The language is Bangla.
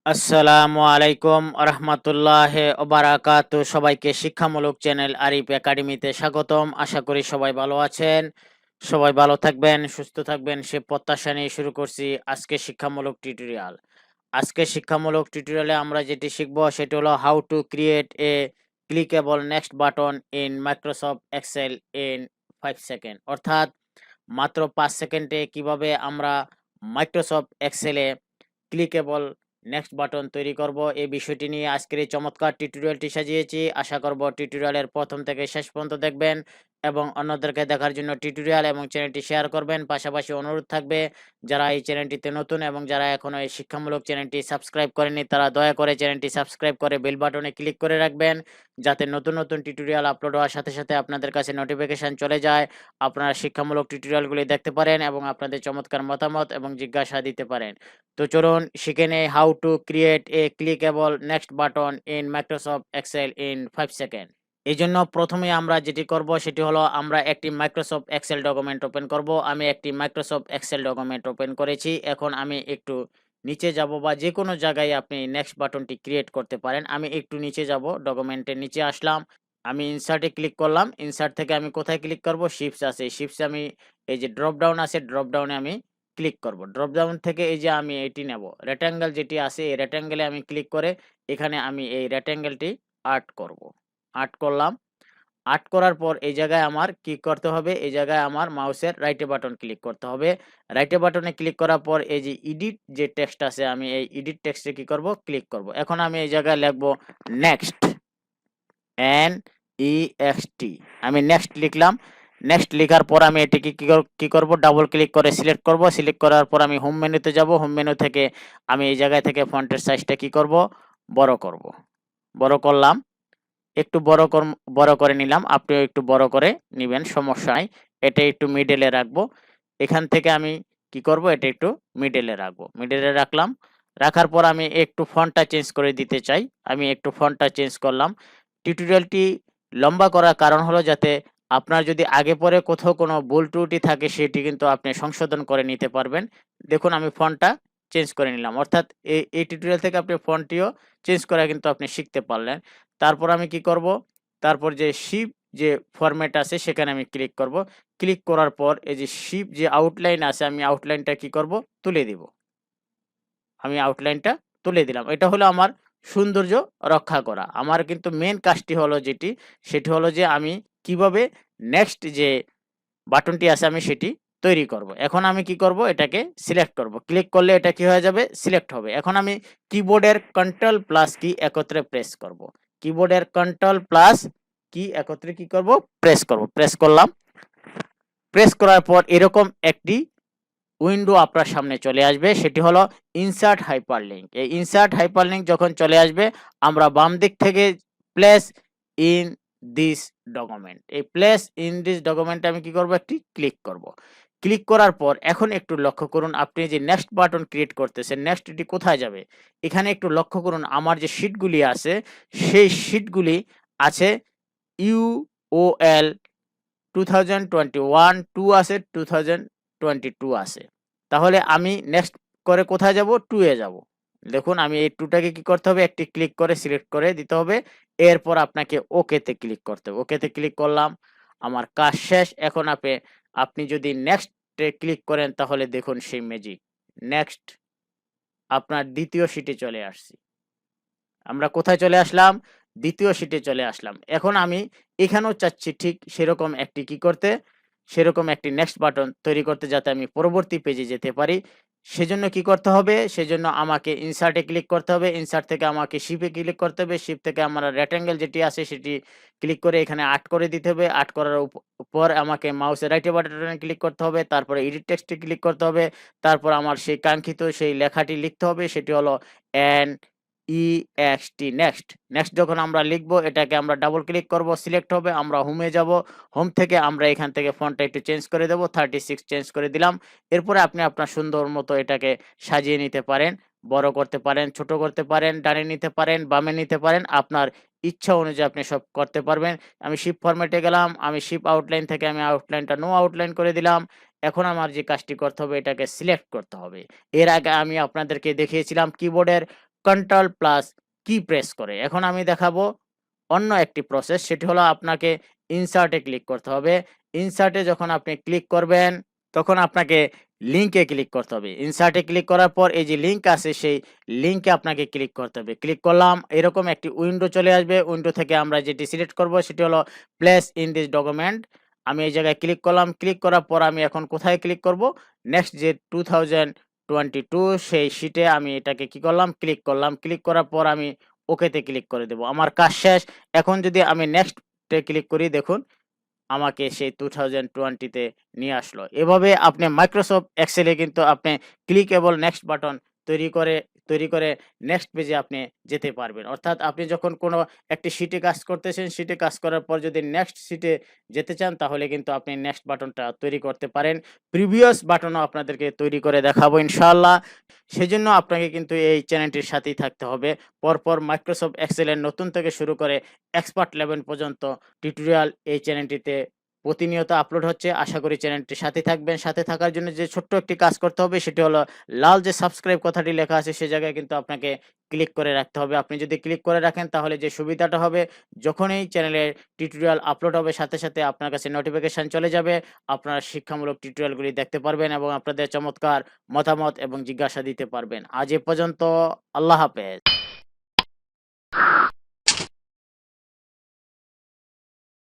আসসালামু আলাইকুম রহমতুল্লাহ ওবারাকাতু। সবাইকে শিক্ষামূলক চ্যানেল আরিফ একাডেমিতে স্বাগতম। আশা করি সবাই ভালো আছেন, সবাই ভালো থাকবেন, সুস্থ থাকবেন সে প্রত্যাশা নিয়ে শুরু করছি আজকে শিক্ষামূলক টিউটোরিয়াল। আজকে শিক্ষামূলক টিউটোরিয়ালে আমরা যেটি শিখব সেটি হলো how to create a clickable next button in Microsoft Excel in 5 second. অর্থাৎ মাত্র 5 সেকেন্ডে কিভাবে আমরা মাইক্রোসফট এক্সেলে ক্লিকেবল নেক্সট বাটন তৈরি করব, এই বিষয়টি নিয়ে আজকের এই চমৎকার টিউটোরিয়ালটি সাজিয়েছি। আশা করব টিউটোরিয়ালের প্রথম থেকে শেষ পর্যন্ত দেখবেন এবং অন্যদেরকে দেখার জন্য টিউটোরিয়াল এবং চ্যানেলটি শেয়ার করবেন। পাশাপাশি অনুরোধ থাকবে, যারা এই চ্যানেলটিতে নতুন এবং যারা এখনো এই শিক্ষামূলক চ্যানেলটি সাবস্ক্রাইব করেনি তারা দয়া করে চ্যানেলটি সাবস্ক্রাইব করে বেল বাটনে ক্লিক করে রাখবেন, যাতে নতুন নতুন টিউটোরিয়াল আপলোড হওয়ার সাথে সাথে আপনাদের কাছে নোটিফিকেশন চলে যায়, আপনারা শিক্ষামূলক টিউটোরিয়ালগুলি দেখতে পারেন এবং আপনাদের চমৎকার মতামত এবং জিজ্ঞাসা দিতে পারেন। তো চলুন শিখে নেই how to create a clickable next button in Microsoft Excel in 5 second. এই জন্য প্রথমে আমরা যেটি করব সেটি হলো আমরা একটি মাইক্রোসফট এক্সেল ডকুমেন্ট ওপেন করব। আমি একটি মাইক্রোসফট এক্সেল ডকুমেন্ট ওপেন করেছি। এখন আমি একটু নিচে যাব, বা যে কোনো জায়গায় আপনি নেক্সট বাটনটি ক্রিয়েট করতে পারেন। আমি একটু নিচে যাব, ডকুমেন্টের নিচে আসলাম, আমি ইনসার্টে ক্লিক করলাম। ইনসার্ট থেকে আমি কোথায় ক্লিক করব? শিপস আছে, শিপসে আমি এই যে ড্রপ ডাউন আছে, ড্রপ ডাউনে আমি ক্লিক করব। ড্রপ ডাউন থেকে এই যে আমি এটি নেব, রেক্ট্যাঙ্গেল যেটি আছে এই রেক্ট্যাঙ্গেলে আমি ক্লিক করে এখানে আমি এই রেক্ট্যাঙ্গেলটি আর্ট করব। আর্ট করলাম। আর্ট করার পর এই জায়গায় আমার কি করতে হবে? এই জায়গায় আমার মাউসের রাইটে বাটন ক্লিক করতে হবে। রাইটে বাটনে ক্লিক করার পর এই যে এডিট যে টেক্সট আছে, আমি এই এডিট টেক্সটে কি করব? ক্লিক করব। এখন আমি এই জায়গায় লিখব নেক্সট, NEXT। আমি নেক্সট লিখলাম। নেক্সট লিখার পর আমি এটিকে কি করব? ডাবল ক্লিক করে সিলেক্ট করব। সিলেক্ট করার পর আমি হোম মেনুতে যাব। হোম মেনু থেকে আমি এই জায়গা থেকে ফন্টের সাইজটা কি করব? বড় করব। বড় করলাম। একটু বড় করে নিলাম। আপনিও একটু বড় করে নিবেন, সমস্যা নাই। এটা একটু মিডলে রাখবো। এখান থেকে আমি কি করব? এটা একটু মিডলে রাখবো। মিডলে রাখলাম। রাখার পর আমি একটু ফন্টটা চেঞ্জ করে দিতে চাই। আমি একটু ফন্টটা চেঞ্জ করলাম। টিউটোরিয়ালটি লম্বা করার কারণ হলো যাতে আপনার যদি আগে পরে কোথাও কোনো ভুল ত্রুটি থাকে সেটি কিন্তু আপনি সংশোধন করে নিতে পারবেন। দেখুন আমি ফন্টটা চেঞ্জ করে নিলাম। অর্থাৎ এই টিউটোরিয়াল থেকে আপনি ফন্টটিও চেঞ্জ করা কিন্তু আপনি শিখতে পারলেন। তারপর আমি কি করব? তারপর যে শিপ যে ফরম্যাট আছে সেখানে আমি ক্লিক করব। ক্লিক করার পর এই যে শিপ যে আউটলাইন আছে, আমি আউটলাইনটা কি করব? তুলে দিব। আমি আউটলাইনটা তুলে দিলাম। এটা হলো আমার সৌন্দর্য রক্ষা করা। আমার কিন্তু মেইন কাজটি হলো যেটি, সেটি হলো যে আমি কিভাবে নেক্সট যে বাটনটি আছে আমি সেটি তৈরি করব। এখন আমি কি করব? এটাকে সিলেক্ট করব। ক্লিক করলে এটা কি হয়ে যাবে? সিলেক্ট হবে। এখন আমি কিবোর্ডের কন্ট্রোল প্লাস কি একত্রে প্রেস করব। কিবোর্ডের কন্ট্রোল প্লাস কি একত্রে কি করব? প্রেস করব। প্রেস করলাম। প্রেস করার পর এরকম একটি উইন্ডো আপনার সামনে চলে আসবে, সেটি হলো ইনসার্ট হাইপারলিংক। এই ইনসার্ট হাইপারলিংক যখন চলে আসবে, আমরা বাম দিক থেকে প্লেস ইন দিস ডকুমেন্ট, এই প্লেস ইন দিস ডকুমেন্টে আমি কি করব? একটি ক্লিক করব। ক্লিক করার পর এখন একটু লক্ষ্য করুন, আপনি যে নেক্সট বাটন ক্রিয়েট করতেছেন, নেক্সট এটি কোথায় যাবে? এখানে একটু লক্ষ্য করুন, আমার যে শিটগুলি আছে সেই শিটগুলি আছে UOL 2021, 2 আছে, 2022 আছে। তাহলে আমি নেক্সট করে কোথায় যাব? 2 এ যাব। দেখুন আমি এই 2 টাকে কি করতে হবে? একটি ক্লিক করে সিলেক্ট করে দিতে হবে। এরপর আপনাকে ওকে তে ক্লিক করতে হবে। ওকে তে ক্লিক করলাম। আমার কাজ শেষ। এখন আপনি যদি নেক্সট এ ক্লিক করেন তাহলে দেখুন সেই ম্যাজিক। নেক্সট, আপনার দ্বিতীয় শিটে চলে আসছি। আমরা কোথায় চলে আসলাম? দ্বিতীয় শিটে চলে আসলাম। এখন আমি এখানেও চাচ্ছি ঠিক সেরকম একটি কি করতে? সেরকম একটি নেক্সট বাটন তৈরি করতে, যাতে আমি পরবর্তী পেজে যেতে পারি। সেজন্য কি করতে হবে? সেজন্য আমাকে ইনসার্টে ক্লিক করতে হবে। ইনসার্ট থেকে আমাকে শিপে ক্লিক করতে হবে। শিপ থেকে আমার রেক্ট্যাঙ্গেল যেটি আছে সেটি ক্লিক করে এখানে আর্ট করে দিতে হবে। আর্ট করার পর আমাকে মাউসের রাইট বাটনে ক্লিক করতে হবে। তারপরে এডিট টেক্সটে ক্লিক করতে হবে। তারপর আমার সেই কাঙ্ক্ষিত সেই লেখাটি লিখতে হবে। সেটি হলো NEXT, নেক্সট। নেক্সট যখন আমরা লিখব এটাকে আমরা ডাবল ক্লিক করব, সিলেক্ট হবে। আমরা হোমে যাব। হোম থেকে আমরা এখান থেকে ফন্টটা একটু চেঞ্জ করে দেব, 36 চেঞ্জ করে দিলাম। এরপরে আপনি আপনার সুন্দর মতো এটাকে সাজিয়ে নিতে পারেন। বড় করতে পারেন, ছোট করতে পারেন, ডানে নিতে পারেন, বামে নিতে পারেন। আপনার ইচ্ছা অনুযায়ী আপনি সব করতে পারবেন। আমি শিপ ফরম্যাটে গেলাম। আমি শিপ আউটলাইন থেকে আমি আউটলাইনটা নো আউটলাইন করে দিলাম। এখন আমার যে কাজটি করতে হবে এটাকে সিলেক্ট করতে হবে। এর আগে আমি আপনাদেরকে দেখিয়েছিলাম কিবোর্ডের কন্ট্রোল প্লাস কি প্রেস করে। এখন আমি দেখাবো অন্য একটি প্রসেস, সেটি হলো আপনাকে ইনসার্টে ক্লিক করতে হবে। ইনসার্টে যখন আপনি ক্লিক করবেন তখন আপনাকে লিঙ্কে ক্লিক করতে হবে। ইনসার্টে ক্লিক করার পর এই যে লিঙ্ক আছে সেই লিঙ্কে আপনাকে ক্লিক করতে হবে। ক্লিক করলাম, এরকম একটি উইন্ডো চলে আসবে। উইন্ডো থেকে আমরা যেটি সিলেক্ট করব সেটি হলো প্লেস ইন দিস ডকুমেন্ট। আমি এই জায়গায় ক্লিক করলাম। ক্লিক করার পর আমি এখন কোথায় ক্লিক করব? নেক্সট যে 2022 সেই শিটে আমি এটাকে কি করলাম? ক্লিক করলাম। ক্লিক করার পর আমি ওকেতে ক্লিক করে দেব। আমার কাজ শেষ। এখন যদি আমি নেক্সট টে ক্লিক করি, দেখুন আমাকে সেই 2020 তে নিয়ে আসলো। এভাবে আপনি মাইক্রোসফট এক্সেলে কিন্তু আপনি ক্লিকেবল নেক্সট বাটন তৈরি করে নেক্সট পেজে আপনি যেতে পারবেন। অর্থাৎ আপনি যখন কোনো একটি শিটে কাজ করতেছেন, শিটে কাজ করার পর যদি নেক্সট শিটে যেতে চান তাহলে কিন্তু আপনি নেক্সট বাটনটা তৈরি করতে পারেন। প্রিভিয়াস বাটনও আপনাদেরকে তৈরি করে দেখাবো ইনশাআল্লাহ। সেজন্য আপনাকে কিন্তু এই চ্যানেলটির সাথেই থাকতে হবে। পরপর মাইক্রোসফট এক্সেলের নতুন থেকে শুরু করে এক্সপার্ট লেভেল পর্যন্ত টিউটোরিয়াল এই চ্যানেলটিতে প্রতিনিয়ত আপলোড হচ্ছে। আশা করি চ্যানেলটির সাথেই থাকবেন। সাথে থাকার জন্য যে ছোট্ট একটি কাজ করতে হবে সেটি হলো লাল যে সাবস্ক্রাইব কথাটি লেখা আছে সে জায়গায় কিন্তু আপনাকে ক্লিক করে রাখতে হবে। আপনি যদি ক্লিক করে রাখেন তাহলে যে সুবিধাটা হবে, যখনই চ্যানেলে টিউটোরিয়াল আপলোড হবে সাথে, সাথে আপনার কাছে নোটিফিকেশন চলে যাবে। আপনারা শিক্ষামূলক টিউটোরিয়ালগুলি দেখতে পারবেন এবং আপনাদের চমৎকার মতামত এবং জিজ্ঞাসা দিতে পারবেন। আজ এ পর্যন্ত। আল্লাহ হাফেজ।